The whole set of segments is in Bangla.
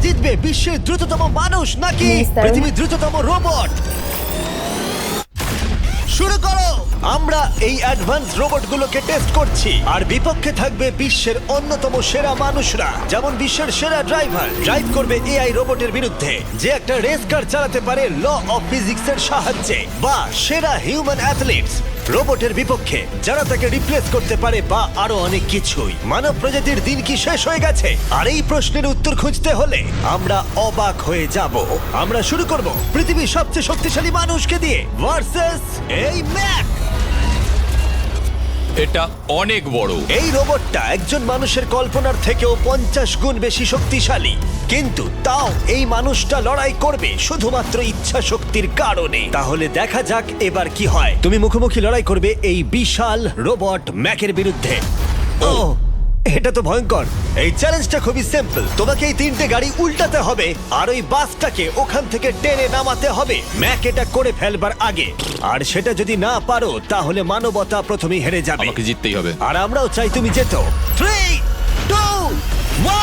জিতবে, বিশ্বের দ্রুততম মানুষ নাকি Yes, sir. পৃথিবীর দ্রুততম রোবট? শুরু করো। আমরা এই অ্যাডভান্স রোবটগুলোকে টেস্ট করছি, আর বিপক্ষে থাকবে বিশ্বের অন্যতম সেরা মানুষরা, যেমন বিশ্বের সেরা ড্রাইভার ড্রাইভ করবে এআই রোবটের বিরুদ্ধে, যে একটা রেস কার চালাতে পারে ল অফ ফিজিক্সের সাহায্যে, বা সেরা হিউম্যান অ্যাথলিটস রোবটের বিপক্ষে যারা তাকে রিপ্লেস করতে পারে, বা আরো অনেক কিছুই। মানব প্রজাতির দিন কি শেষ হয়ে গেছে? আর এই প্রশ্নের উত্তর খুঁজতে হলে আমরা অবাক হয়ে যাব। আমরা শুরু করব পৃথিবীর সবচেয়ে শক্তিশালী মানুষকে দিয়ে ভার্সেস এই ম্যাক। এটা অনেক বড়। এই রোবটটা একজন মানুষের কল্পনার থেকেও 50 গুণ বেশি শক্তিশালী, কিন্তু তাও এই মানুষটা লড়াই করবে শুধুমাত্র ইচ্ছা শক্তির কারণে। তাহলে দেখা যাক এবার কি হয়। তুমি মুখোমুখি লড়াই করবে এই বিশাল রোবট ম্যাকের বিরুদ্ধে। ও, এটা তো ভয়ঙ্কর। এই চ্যালেঞ্জটা খুবই সিম্পল। তোমাকে এই 3টে গাড়ি উল্টাতে হবে, আর ওই বাসটাকে ওখান থেকে টেনে নামাতে হবে ম্যাক এটা করে ফেলবার আগে। আর সেটা যদি না পারো, তাহলে মানবতা প্রথমেই হেরে যাবে। আমাকে জিততেই হবে। আর আমরাও চাই তুমি যেতো। 3, 2,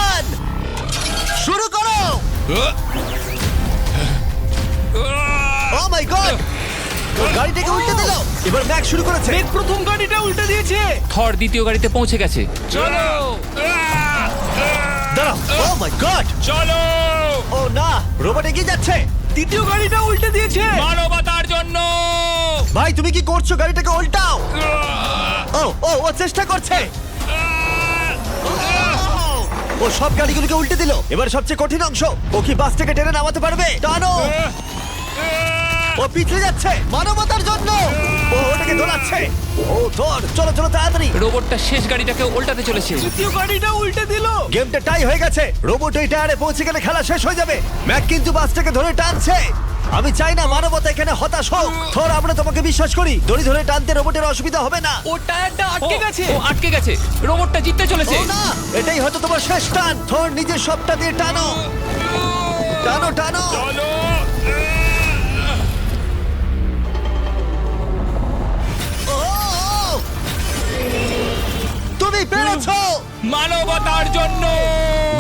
1, শুরু করো। ও মাই গড, গাড়িটাকে উল্টে দিল। এবার ম্যাক শুরু করেছে। প্রথম গাড়িটা উল্টে দিয়েছে। থর দ্বিতীয় গাড়িতে পৌঁছে গেছে। চলো দাঁড়াও। ও মাই গড, চলো, ও না, রোবট এগিয়ে যাচ্ছে। দ্বিতীয় গাড়িটা উল্টে দিয়েছে। মানবতার জন্য। ভাই তুমি কি করছো? গাড়িটাকে উল্টাও। ও ও ও চেষ্টা করছে। ও সব গাড়িগুলোকে উল্টে দিল। এবার সবচেয়ে কঠিন অংশ, ও কি বাসটাকে টেনে নামাতে পারবে? টানো। ও পিছলে যাচ্ছে মানবতার জন্য। ও ওটাকে দোলাচ্ছে। ও ধর, চলো চলো তাড়াতাড়ি। রোবটটা শেষ গাড়িটাকে উল্টাতে চলেছে। তৃতীয় গাড়িটা উল্টে দিল। গেমটা টাই হয়ে গেছে। রোবট ওই টায়ারে পৌঁছে গেলে খেলা শেষ হয়ে যাবে। ম্যাক কিন্তু বাসটাকে ধরে টানছে। আমি চাই না মানবতা এখানে হতাশ হোক। থর, আমরা তোমাকে বিশ্বাস করি। দড়ি ধরে টানতে রোবটের অসুবিধা হবে না। ও টায়ারটা আটকে গেছে। ও আটকে গেছে। রোবটটা জিততে চলেছে। ও না, এটাই হয়তো তোমার শেষ টান। থর, নিজের সবটা দিয়ে টানো। টানো টানো। চলো। ও, তুমি পেরেছো। মানবতার জন্য।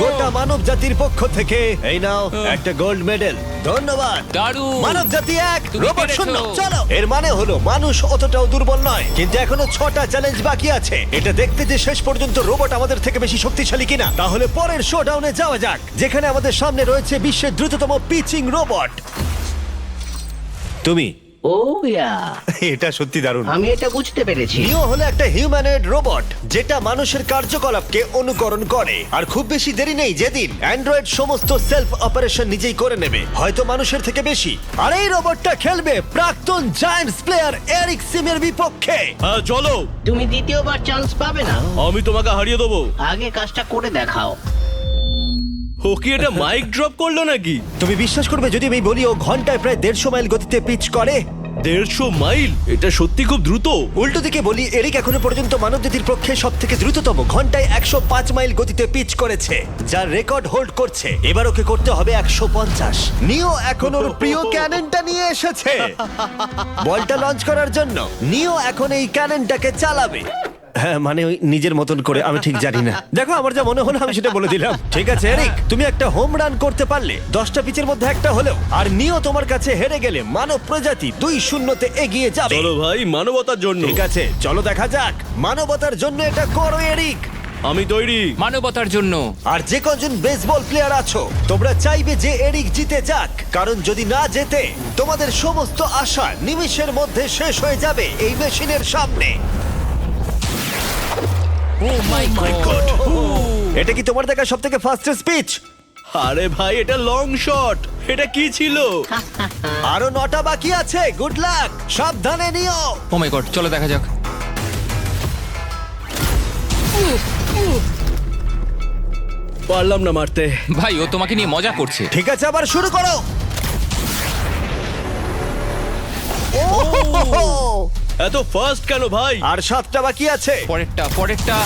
গোটা মানব জাতির পক্ষ থেকে এই নাও একটা গোল্ড মেডেল। ধন্যবাদ। দারুণ। মানব জাতি এক, তুমি রোবট পেরেছো। শূন্য। চলো, এর মানে হলো মানুষ অতটাও দুর্বল নয়, কিন্তু এখনো 6টা চ্যালেঞ্জ বাকি আছে। এটা দেখতে যে শেষ পর্যন্ত রোবট আমাদের থেকে বেশি শক্তিশালী কিনা। তাহলে পরের শোডাউনে যাওয়া যাক, যেখানে আমাদের সামনে রয়েছে বিশ্বের দ্রুততম পিচিং রোবট। তুমি ও ইয়া, এটা সত্যি দারুণ। আমি এটা বুঝতে পেরেছি। নিও হলো একটা হিউম্যানয়েড রোবট যেটা মানুষের কার্যকলাপকে অনুকরণ করে। আর খুব বেশি দেরি নেই যেদিন অ্যান্ড্রয়েড সমস্ত সেলফ অপারেশন নিজেই করে নেবে, হয়তো মানুষের থেকে বেশি। আর এই রোবটটা খেলবে প্রাক্তন জায়ান্টস প্লেয়ার এরিক সিমের বিপক্ষে। হ্যাঁ চলো, তুমি দ্বিতীয়বার চান্স পাবে না। আমি তোমাকে হারিয়ে দেবো। আগে কাজটা করে দেখাও। ও কি এটা মাইক ড্রপ করলো নাকি? তুমি বিশ্বাস করবে যদি আমি বলি ও ঘন্টায় প্রায় 150 মাইল গতিতে পিচ করে? 150 মাইল? এটা সত্যি খুব দ্রুত। উল্টো দিকে বলি, এরিক এখনো পর্যন্ত মানবজাতির পক্ষে সব থেকে দ্রুততম ঘন্টায় 105 মাইল গতিতে পিচ করেছে, যার রেকর্ড হোল্ড করছে। এবার ওকে করতে হবে 150। নিও এখন ওর প্রিয় ক্যাননটা নিয়ে এসেছে বলটা লঞ্চ করার জন্য। নিও এখন এই ক্যাননটাকে চালাবে। হ্যাঁ, মানে ওই নিজের মতন করে, আমি ঠিক জানি না। দেখো, আমার যা মনে হলো আমি সেটা বলে দিলাম। ঠিক আছে এরিক, তুমি একটা হোম রান করতে পারলে 10টা পিচের মধ্যে একটা হলেও, আর নিও তোমার কাছে হেরে গেলে মানব প্রজাতি 2-0 এগিয়ে যাবে। চলো ভাই, মানবতার জন্য। ঠিক আছে, চলো দেখা যাক। মানবতার জন্য এটা করো এরিক। আমি তৈরি। মানবতার জন্য। আর যে কজন বেসবল প্লেয়ার আছো, তোমরা চাইবে যে এরিক জিতে যাক, কারণ যদি না জেতে তোমাদের সমস্ত আশা নিমিষের মধ্যে শেষ হয়ে যাবে এই মেশিনের সামনে। ও মাই God! গড। এটা কি তোমার দেখা সবথেকে ফাস্টেস্ট পিচ? আরে ভাই, এটা লং শট। এটা কি ছিল? আরো 9টা বাকি আছে। গুড লাক, সাবধানে নিও। ও মাই গড, চলো দেখা যাক। পারলাম না মারতে। ভাই, ও তোমাকে নিয়ে মজা করছে। ঠিক আছে, আবার শুরু করো। এত ফাস্ট কেন ভাই? আর 7টা বাকি আছে। পরেরটা।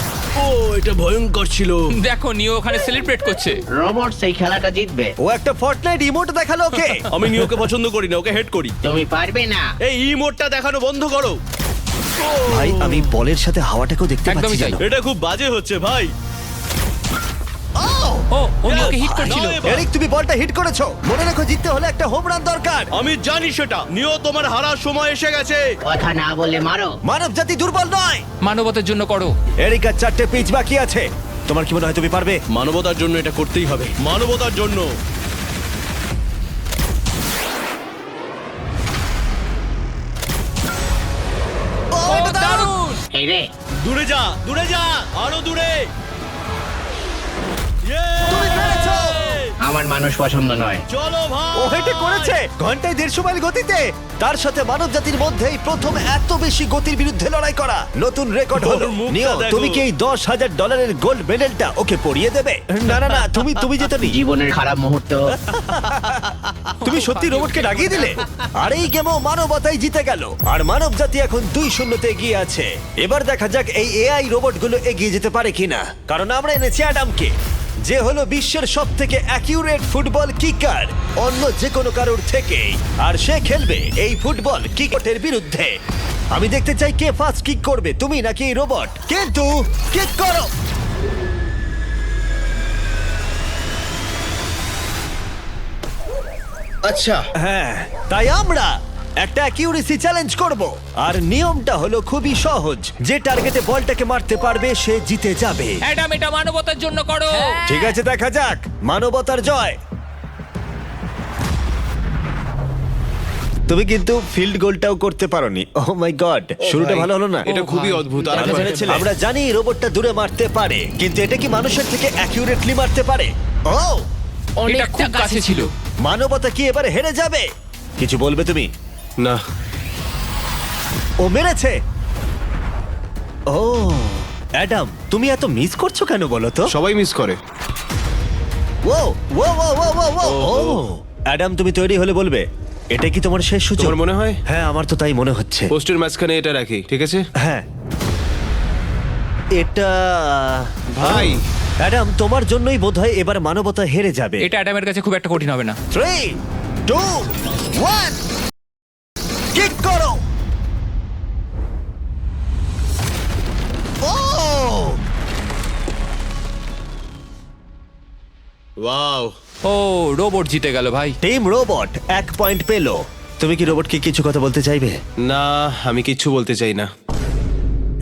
ও, এটা ভয়ঙ্কর ছিল। দেখো, নিও ওখানে সেলিব্রেট করছে। রোবট সেই খেলাটা জিতবে। ও একটা ফর্টনাইট ইমোট দেখালো ওকে। আমি নিয়োকে পছন্দ করি না, ওকে হেড করি। তুমি পারবে না। এই ইমোটটা দেখানো বন্ধ করো। ভাই, আমি বলের সাথে হাওয়াটাকেও দেখতে একদমই পাচ্ছি তাই। জানো। এটা খুব বাজে হচ্ছে ভাই। ও নিওকে হিট করছিল। এরিক, তুমি বলটা হিট করেছো। মনে রেখো, জিততে হলে একটা হোম রান দরকার। আমি জানি সেটা। নিও, তোমার হারার সময় এসে গেছে। কথা না বলে মারো। মানব জাতি দুর্বল নয়। মানবতার জন্য করো। এরিক, আর 4টে পিচ বাকি আছে। তোমার কি মনে হয় তুমি পারবে? মানবতার জন্য এটা করতেই হবে। মানবতার জন্য। ও, এটা দারুণ! এই রে, দূরে যা, দূরে যা, আরো দূরে। তুমি পেরেছো! আমার মানুষ পছন্দ নয়। চলো ও ভাই। হেটে করেছে ঘন্টায় 150 মাইল গতিতে। তার সাথে মানব জাতির মধ্যেই প্রথম এত বেশি গতির বিরুদ্ধে লড়াই করা নতুন রেকর্ড হলো। ওর মুখটা নিও, দেখো। তুমি কি এই $10,000 গোল্ড মেডেলটা ওকে পরিয়ে দেবে? না না না, তুমি যেতনি। জীবনের খারাপ মুহূর্ত। তুমি সত্যি রোবটকে ডাকিয়ে দিলে। আর এই গেমও মানবতাই জিতে গেল। আর মানব জাতি এখন 2-0 এগিয়ে আছে। এবার দেখা যাক এই এআই রোবটগুলো এগিয়ে যেতে পারে কিনা। কারণ আমরা এনেছি অ্যাডামকে, যে হলো বিশ্বের সবথেকে অ্যাকিউরেট ফুটবল কিকার অন্য যে কোনো কারোর থেকে। আর সে খেলবে এই ফুটবল কিকের বিরুদ্ধে। আমি দেখতে চাই কে ফার্স্ট কিক করবে, তুমি নাকি এই রোবট। কিন্তু কিক করো। আচ্ছা, হ্যাঁ, তাই আমরা একটা অ্যাকিউরেসি চ্যালেঞ্জ করব। আর নিয়মটা হলো খুবই সহজ, যে টার্গেটে বলটাকে মারতে পারবে সে জিতে যাবে। অ্যাডাম, এটা মানবতার জন্য করো। ঠিক আছে, দেখা যাক মানবতার জয়। তুমি কিন্তু ফিল্ড গোলটাও করতে পারোনি। ও মাই গড, শুরুটা ভাই, ভালো হলো না। এটা খুবই অদ্ভুত। আর আমরা জেনেছিলে। আমরা জানি রোবটটা দূরে মারতে পারে, কিন্তু এটা কি মানুষের থেকে অ্যাকিউরেটলি মারতে পারে? ও, এটা খুব কাছে ছিল। মানবতা কি এবারে হেরে যাবে? কিছু বলবে তুমি? না, ও মেরেছে। ও অ্যাডাম, তুমি এত মিস করছো কেন বলো তো? সবাই মিস করে। ও ও ও ও ও ও ও অ্যাডাম, তুমি তৈরি হলে বলবে। এটা কি তোমার শেষ সূচক? তোমার মনে হয়? হ্যাঁ, আমার তো তাই মনে হচ্ছে। পোস্টের মাঝখানে এটা রাখি, ঠিক আছে? হ্যাঁ, এটা ভাই, অ্যাডাম, তোমার জন্যই বোধহয় এবার মানবতা হেরে যাবে। এটা অ্যাডামের কাছে খুব একটা কঠিন হবে না। 3, 2, 1, কিক করো। ও, ওয়াও। ও, রোবট জিতে গেল ভাই। টিম রোবট 1 পয়েন্ট পেলো। তুমি কি রোবটকে কিছু কথা বলতে চাইবে? না, আমি কিচ্ছু বলতে চাই না।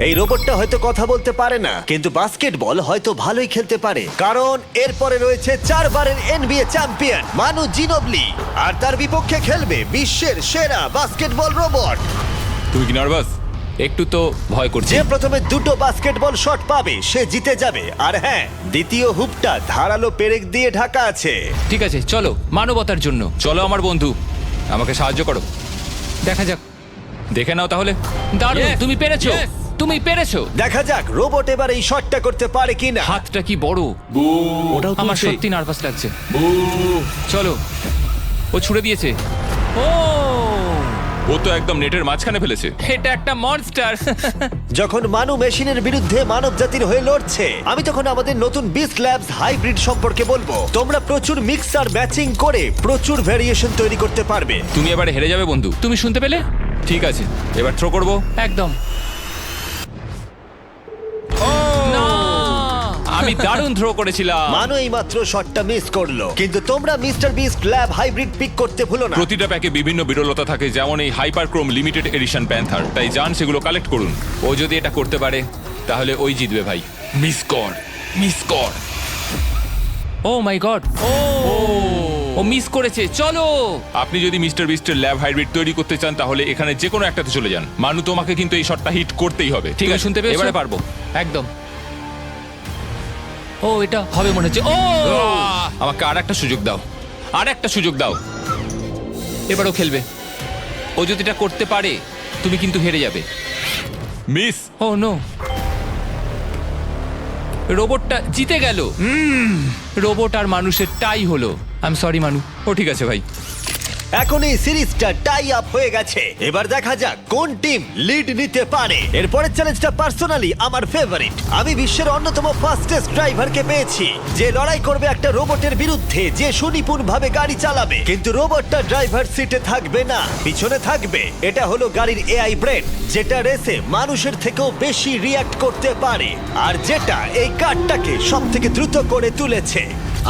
এই রোবটটা হয়তো কথা বলতে পারে না, কিন্তু বাস্কেটবল হয়তো ভালোই খেলতে পারে। কারণ এরপরে রয়েছে 4 বারের NBA চ্যাম্পিয়ন মানু জিনোবলি, আর তার বিপক্ষে খেলবে বিশ্বের সেরা বাস্কেটবল রোবট। তুমি কি নার্ভাস? একটু তো ভয় করছে। যে প্রথমে 2টো বাস্কেটবল শট পাবে সে জিতে যাবে। আর হ্যাঁ, দ্বিতীয় হুপটা ধারালো পেরেক দিয়ে ঢাকা আছে। ঠিক আছে, চলো মানবতার জন্য। চলো আমার বন্ধু, আমাকে সাহায্য করো। দেখা যাক, দেখে নাও তাহলে। দারুণ, তুমি পেরেছো, তুমি পেরেছো। দেখা যাক রোবট এবার এই শটটা করতে পারে কিনা। হাতটা কি বড়। ওটাও আমার তুলছে। সত্যি নার্ভাস লাগছে। চলো, ও ছুড়ে দিয়েছে। ও, ও তো একদম নেটের মাঝখানে ফেলেছে। এটা একটা মনস্টার। যখন মানু মেশিনের বিরুদ্ধে মানব জাতির হয়ে লড়ছে, আমি তখন আমাদের নতুন বিস্ট ল্যাবস হাইব্রিড সম্পর্কে বলবো। তোমরা প্রচুর মিক্সার ম্যাচিং করে প্রচুর ভেরিয়েশন তৈরি করতে পারবে। তুমি এবারে হেরে যাবে বন্ধু। তুমি শুনতে পেলে? ঠিক আছে, এবার থ্রো করবো। একদম। না, আমি দারুণ থ্রো করেছিলাম। মানু এই মাত্র শটটা মিস করলো, কিন্তু তোমরা Mister Beast lab hybrid pick করতে ভুলো না। প্রতিটা প্যাকে বিভিন্ন বিরলতা থাকে, যেমন এই হাইপারক্রোম লিমিটেড এডিশন প্যান্থার। তাই যান সেগুলো কালেক্ট করুন। ও যদি এটা করতে পারে তাহলে ওই জিতবে ভাই। মিস কর, মিস কর। ও মাই গড, ও মিস করেছে। চলো, আপনি যদি মিস্টার বিস্টের ল্যাব হাইব্রিড তৈরি করতে চান তাহলে এখানে যে কোনো একটাতে চলে যান। মানু, তোমাকে কিন্তু এই শটটা হিট করতেই হবে। ঠিক আছে, শুনতে পেয়েছো? এবারে পারবো। একদম। ও, এটা হবে মনে হচ্ছে। ও, আমাকে আর একটা সুযোগ দাও, আর একটা সুযোগ দাও। এবারও খেলবে। ও যদি এটা করতে পারে তুমি কিন্তু হেরে যাবে। মিস। ও নো, রোবটটা জিতে গেল। রোবট আর মানুষের টাই হলো। আই এম সরি মানু। ও ঠিক আছে ভাই। এখন এই সিরিজটা টাই আপ হয়ে গেছে। এবার দেখা যাক কোন টিম লিড নিতে পারে। এরপরের চ্যালেঞ্জটা পার্সোনালি আমার ফেভারিট। আমি বিশ্বের অন্যতম ফাস্টেস্ট ড্রাইভারকে পেয়েছি, যে লড়াই করবে একটা রোবটের বিরুদ্ধে যে সুনিপুণ ভাবে গাড়ি চালাবে। কিন্তু রোবটটা ড্রাইভার সিটে থাকবে না, পিছনে থাকবে। এটা হলো গাড়ির এআই ব্রেন, যেটা রেসে মানুষের থেকেও বেশি রিয়্যাক্ট করতে পারে, আর যেটা এই কারটাকে সব থেকে দ্রুত করে তুলেছে।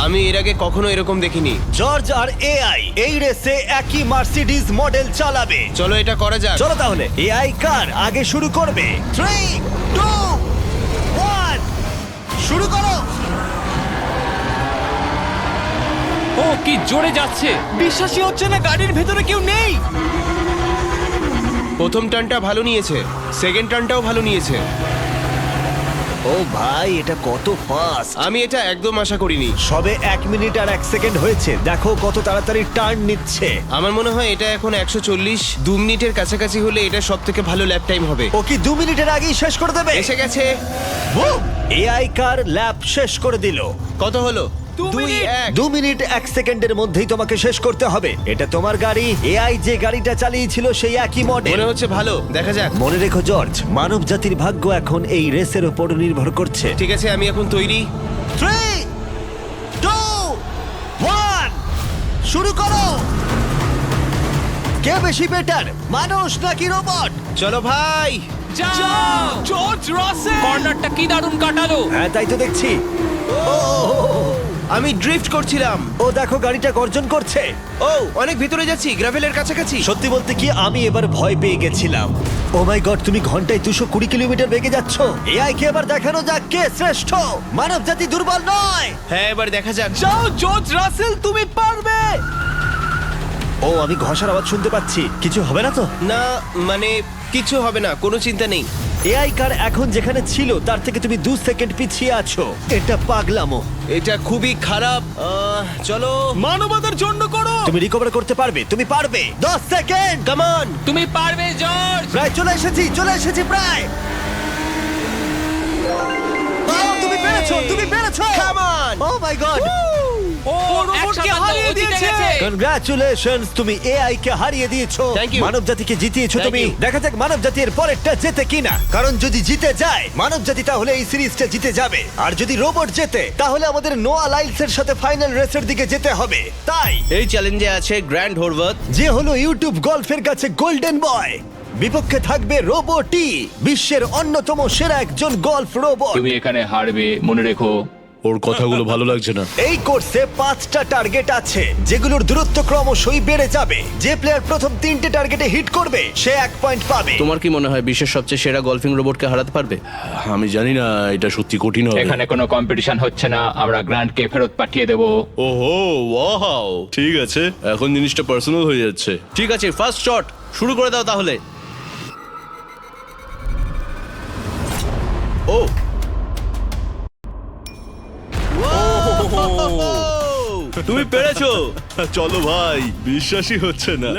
আমি এর আগে কখনো এরকম দেখিনি। জর্জ আর এআই এই রেসে একই মার্সিডিজ মডেল চালাবে। চলো এটা করা যাক। চলো তাহলে এআই কার আগে শুরু করবে। 3, 2, 1 শুরু করো। ও কি জোরে যাচ্ছে! বিশ্বাসই হচ্ছে না গাড়ির ভেতরে কেউ নেই। প্রথম টার্নটা ভালো নিয়েছে, সেকেন্ড টার্নটাও ভালো নিয়েছে। ও ভাই, এটা কত ফাস্ট! আমি এটা একদম আশা করিনি। সবে 1 মিনিট আর 1 সেকেন্ড হয়েছে, দেখো কত তাড়াতাড়ি টার্ন নিচ্ছে। আমার মনে হয় এটা এখন 140, 2 মিনিটের কাছাকাছি হলে এটা সব থেকে ভালো ল্যাপ টাইম হবে। ও কি 2 মিনিটের আগেই শেষ করে দেবে? এসে গেছে। এআই কার ল্যাপ শেষ করে দিল। কত হলো? 2-1। 2 মিনিট 1 সেকেন্ডের মধ্যেই তোমাকে শেষ করতে হবে। এটা তোমার গাড়ি। এআই যে গাড়িটা চালিয়েছিল সেই একই মডেল। মনে হচ্ছে ভালো, দেখা যাক। মনে রেখো জর্জ, মানব জাতির ভাগ্য এখন এই রেসের উপর নির্ভর করছে। ঠিক আছে, আমি এখন তৈরি। 3, 2, 1 শুরু করো। কে বেশি বেটার, মানুষ নাকি রোবট? চলো ভাই। যাও! জর্জ রাসেল! কর্নারটা কি দারুণ কাটালো! হ্যাঁ, তাই তো দেখছি। আমি ড্রিফট করছিলাম। ও দেখো, গাড়িটা গর্জন করছে। ও অনেক ভিতরে যাচ্ছি, গ্রাভেলের কাছাকাছি। সত্যি বলতে কি, আমি এবার ভয় পেয়ে গেছিলাম। ও মাই গড, তুমি ঘন্টায় 220 কিলোমিটার বেগে যাচ্ছ। এআই কে এবার দেখানো যাক কে শ্রেষ্ঠ। মানব জাতি দুর্বল নয়। হ্যাঁ, এবার দেখা যাক। যাও জর্জ রাসেল, তুমি পারবে। ও, আমি ঘষার আওয়াজ শুনতে পাচ্ছি। কিছু হবে না তো? না, মানে কিছু হবে না, কোনো চিন্তা নেই। এআই কার এখন যেখানে ছিল তার থেকে তুমি 2 সেকেন্ড পিছিয়ে আছো। এটা পাগলামো। এটা খুবই খারাপ। চলো। মানবতার জন্য করো। তুমি রিকভার করতে পারবে, তুমি পারবে। 10 সেকেন্ড, কাম অন। তুমি পারবে জর্জ! প্রায় চলে এসেছি প্রায়। ও, তুমি পেরেছো, তুমি পেরেছো। Come on! Oh my god, ও রোবটকে হারিয়ে দিয়েছে। কনগ্রাচুলেশনস, তুমি এআই কে হারিয়ে দিয়েছো। Thank you. মানব জাতিকে জিতিয়েছো Thank তুমি। you. দেখা যাক মানব জাতির পরেরটা জেতে কিনা। কারণ যদি জিতে যায় মানব জাতি, তাহলে এই সিরিজটা জিতে যাবে। আর যদি রোবট জেতে, তাহলে আমাদের নোয়া লাইলসের সাথে ফাইনাল রেসের দিকে যেতে হবে। তাই এই চ্যালেঞ্জে আছে গ্র্যান্ড হোরভাত। যে হলো ইউটিউব গল্ফের কাছে গোল্ডেন বয়, বিপক্ষে থাকবে রোবটই, বিশ্বের অন্যতম সেরা একজন গল্ফ রোবট। তুমি এখানে হারবে, মনে রেখো। ওর কথাগুলো ভালো লাগছে না। এই কোর্সে 5টা টার্গেট আছে, যেগুলোর দূরত্ব ক্রমশই বেড়ে যাবে। যে প্লেয়ার প্রথম 3টে টার্গেটে হিট করবে সে 1 পয়েন্ট পাবে। তোমার কি মনে হয় বিশ্বের সবচেয়ে সেরা গলফিং রোবটকে হারাতে পারবে? আমি জানি না, এটা সত্যি কঠিন হবে। এখানে কোনো কম্পিটিশন হচ্ছে না, আমরা গ্র্যান্ডকে ফেরত পাঠিয়ে দেবো। ওহো, ওয়াও, ঠিক আছে, এখন জিনিসটা পার্সোনাল হয়ে যাচ্ছে। ঠিক আছে, ফার্স্ট শট শুরু করে দাও তাহলে। ও তুমি পেরেছো। চলো ভাই, বিশ্বাসই হচ্ছে না।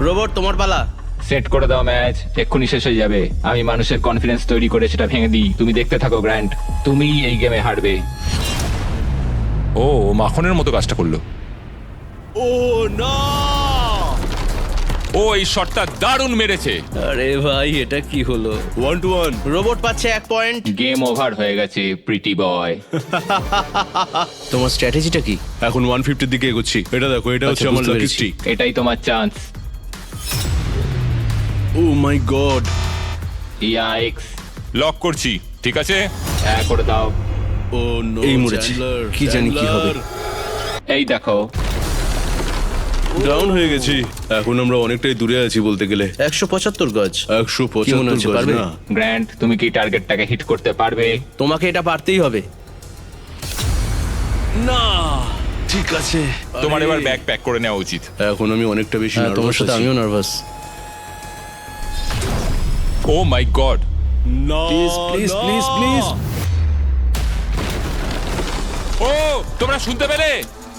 রোবট, তোমার পালা। সেট করে দাও ম্যাচ, এক্ষুনি শেষ হয়ে যাবে। আমি মানুষের কনফিডেন্স তৈরি করে সেটা ভেঙে দিই। তুমি দেখতে থাকো গ্র্যান্ড, তুমি এই গেমে হারবে। ও মাখনের মতো কাজটা করলো। ও না! ও এই শটটা দারুণ মেরেছে। আরে ভাই, এটা কি হলো? 1-1। রোবট পাচ্ছে 1 পয়েন্ট। গেম ওভার হয়ে গেছে, প্রিটি বয়। তোমার স্ট্র্যাটেজিটা কি? এখন 150 দিকে এগোচ্ছি। এটা দেখো, এটা হচ্ছে আচ্ছা, আমার বুঝতে লাকি পেরেছি। স্ট্রিক। এটাই তোমার chance. O my god! Yikes! Lock করছি, ঠিক আছে? হ্যাঁ, করে দাও। ও নো! এই মরেছি। কি জানি কি হবে। এই দেখো, ডাউন হয়ে গেছি। এখন আমরা অনেকটাই দূরে আছি বলতে গেলে। 175 গজ। 175 হচ্ছে, গজ পারবে? না। গ্র্যান্ড, তুমি কি টার্গেটটাকে হিট করতে পারবে? তোমাকে এটা পারতেই হবে। না, ঠিক আছে। তোমার আরে, এবার ব্যাগ প্যাক করে নেওয়া উচিত। এখন আমি অনেকটা বেশি হ্যাঁ, তোমার নার্ভাস সাথে আছি। আমিও নার্ভাস। Oh my god! না, প্লিজ প্লিজ না। Please please. ও তোমরা শুনতে পেলে?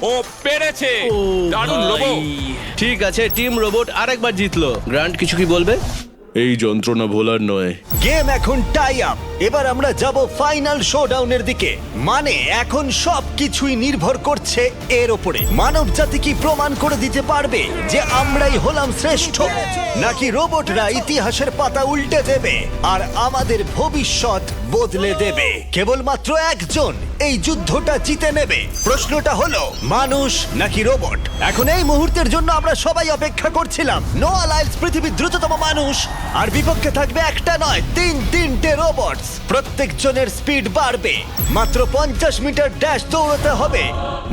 ও পেরেছে! দারুণ লোবো। ঠিক আছে, টিম রোবট আরেকবার জিতলো। গ্র্যান্ড, কিছু কি বলবে? এই যন্ত্রণা ভোলার নয়। গেম এখন টাই আপ। এবার আমরা যাব ফাইনাল শোডাউনের দিকে। মানে এখন সবকিছুই নির্ভর করছে এর ওপরে। মানব জাতি কি প্রমাণ করে দিতে পারবে যে আমরাই হলাম শ্রেষ্ঠ, নাকি রোবটরা ইতিহাসের পাতা উল্টে দেবে আর আমাদের ভবিষ্যৎ বদলে দেবে? কেবলমাত্র একজন এই যুদ্ধটা জিতে নেবে। প্রশ্নটা হলো মানুষ নাকি রোবট। এখন এই মুহূর্তের জন্য আমরা সবাই অপেক্ষা করছিলাম। নোয়া লাইলস পৃথিবীর দ্রুততম মানুষ, আর বিপক্ষে থাকবে একটা নয় তিনটে রোবটস। প্রত্যেকজনের স্পিড বাড়বে। মাত্র 50 মিটার ড্যাশ দৌড়াতে হবে।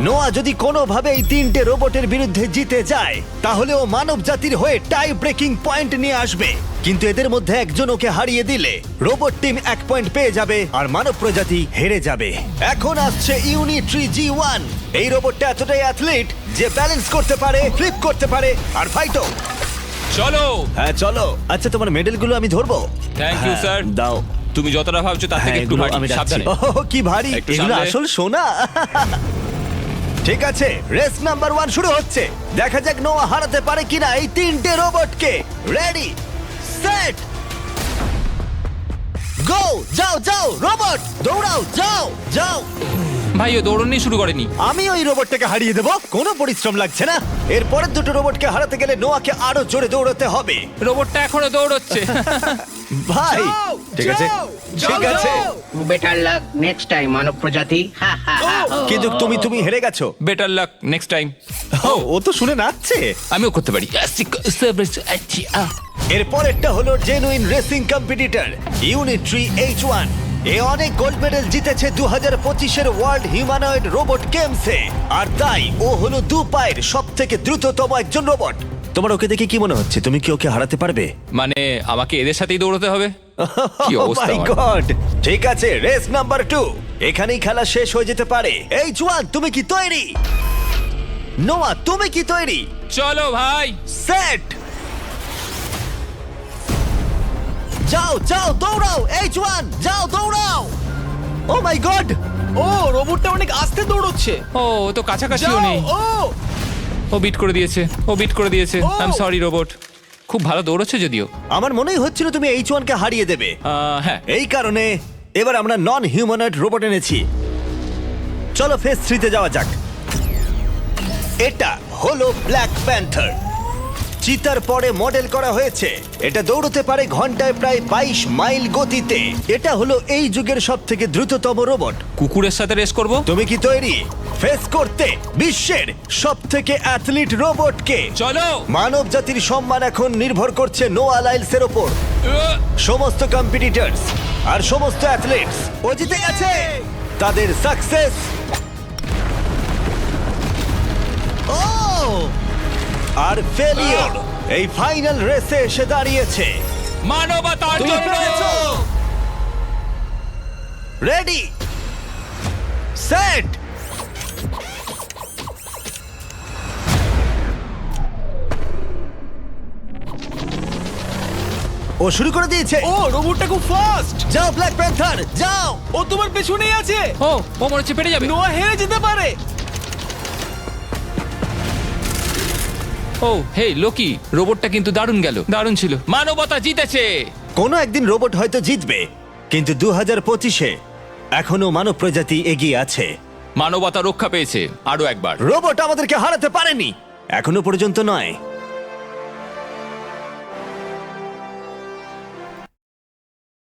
নোয়া যদি কোনোভাবে এই তিনটে রোবটের বিরুদ্ধে জিতে যায়, তাহলে ও মানব জাতির হয়ে টাই ব্রেকিং পয়েন্ট নিয়ে আসবে। কিন্তু এদের মধ্যে একজন ওকে হারিয়ে দিলে রোবট টিম 1 পয়েন্ট পেয়ে যাবে আর মানব প্রজাতি হেরে যাবে। এখন আসছে ইউনিট্রি G1। এই রোবটটা এতটাই অ্যাথলিট যে ব্যালেন্স করতে পারে, ফ্লিপ করতে পারে আর ফাইটও। চলো। হ্যাঁ চলো। আচ্ছা, তোমার মেডেলগুলো আমি ধরবো? Thank you, হ্যাঁ, sir. দাও। তুমি যতটা ভাবছো তার থেকে হ্যাঁ, একটু এগুলো ভারী। আমি রাখছি। সাবধানে। ওহ, কি ভারী! একটু এগুলো সামলে। আসল সোনা। ঠিক আছে, রেস নাম্বার 1 শুরু হচ্ছে। দেখা যাক নোয়া হারাতে পারে কিনা এই তিনটে রোবটকে। রেডি, সেট, গো! যাও যাও রোবট, দৌড়াও, যাও যাও। ভাই ও দৌড়নি শুরু করেনি। আমি ওই রোবটটাকে হারিয়ে দেবো, কোনো পরিশ্রম লাগছে না। এরপরের দুটো রোবটকে হারাতে গেলে নোয়াকে আরো জোরে দৌড়াতে হবে। রোবটটা এখনো দৌড়চ্ছে। ভাই ঠিক আছে, ঠিক আছে, বেটার লাক নেক্সট টাইম মানব প্রজাতি। হা, হা, হা। কিন্তু তুমি হেরে গেছো। Better luck next time. ও তো শুনে নাচছে। আমিও করতে পারি। এরপরেরটা হলো genuine racing competitor Unitree H1। এ অনেক গোল্ড মেডেল জিতেছে 2025-এর ওয়ার্ল্ড হিউম্যানয়েড রোবট গেমসে, আর তাই ও হলো 2 পায়ের সব থেকে দ্রুততম একজন রোবট। তোমার ওকে দেখে কি মনে হচ্ছে? তুমি কি ওকে হারাতে পারবে? মানে আমাকে এদের সাথেই দৌড়তে হবে? কি অবস্থা Oh my আমার। God! ঠিক আছে, রেস নাম্বার 2। এখানেই খেলা শেষ হয়ে যেতে পারে। H1, তুমি কি তৈরি? নোয়া, তুমি কি তৈরি? চলো ভাই। সেট, যাও যাও দৌড়াও। H1, যাও দৌড়াও। ও মাই গড! ও রোবটটা অনেক আস্তে দৌড়চ্ছে। ও ও তো কাছাকাছিও যাও, নেই। ও ও বিট করে দিয়েছে, ও বিট করে দিয়েছে। Oh! I am sorry robot. খুব ভালো দৌড়চ্ছে যদিও। আমার মনেই হচ্ছিল তুমি H1 কে হারিয়ে দেবে। হ্যাঁ। এই কারণে এবার আমরা নন হিউম্যানয়েড রোবট এনেছি। চলো ফেজ 3 তে যাওয়া যাক। এটা হলো ব্ল্যাক প্যান্থার। চিতার পরে মডেল করা হয়েছে। এটা দৌড়তে পারে ঘন্টায় প্রায় 22 মাইল গতিতে। এটা হলো এই যুগের সবথেকে দ্রুততম রোবট। কুকুরের সাথে রেস করব। তুমি কি তৈরি ফেস করতে বিশ্বের সবথেকে অ্যাথলিট রোবটকে? চলো। মানব জাতির সম্মান এখন নির্ভর করছে নোয়া লাইলসের ওপর। সমস্ত কম্পিটিটরস আর সমস্ত অ্যাথলিটস ও জিতে গেছে। তাদের সাকসেস আর ফেলিওর এই ফাইনাল রেসে এসে দাঁড়িয়েছে। মানবতার তুমি জন্য। পেরেছো। রেডি, সেট, ও শুরু করে দিয়েছে। ও রোবটটা খুব ফাস্ট। যাও ব্ল্যাক প্যান্থার, যাও। ও তোমার পেছনেই আছে। ও ও মনে হচ্ছে পেরে যাবে। নোয়া হেরে যেতে পারে। ও হেই লোকি, রোবটটা কিন্তু দারুণ গেল, দারুণ ছিল। মানবতা জিতেছে। কোনো একদিন রোবট হয়তো জিতবে, কিন্তু 2025-এ এখনো মানব প্রজাতি এগিয়ে আছে। মানবতা রক্ষা পেয়েছে আরো একবার। রোবট আমাদেরকে হারাতে পারেনি, এখনো পর্যন্ত নয়।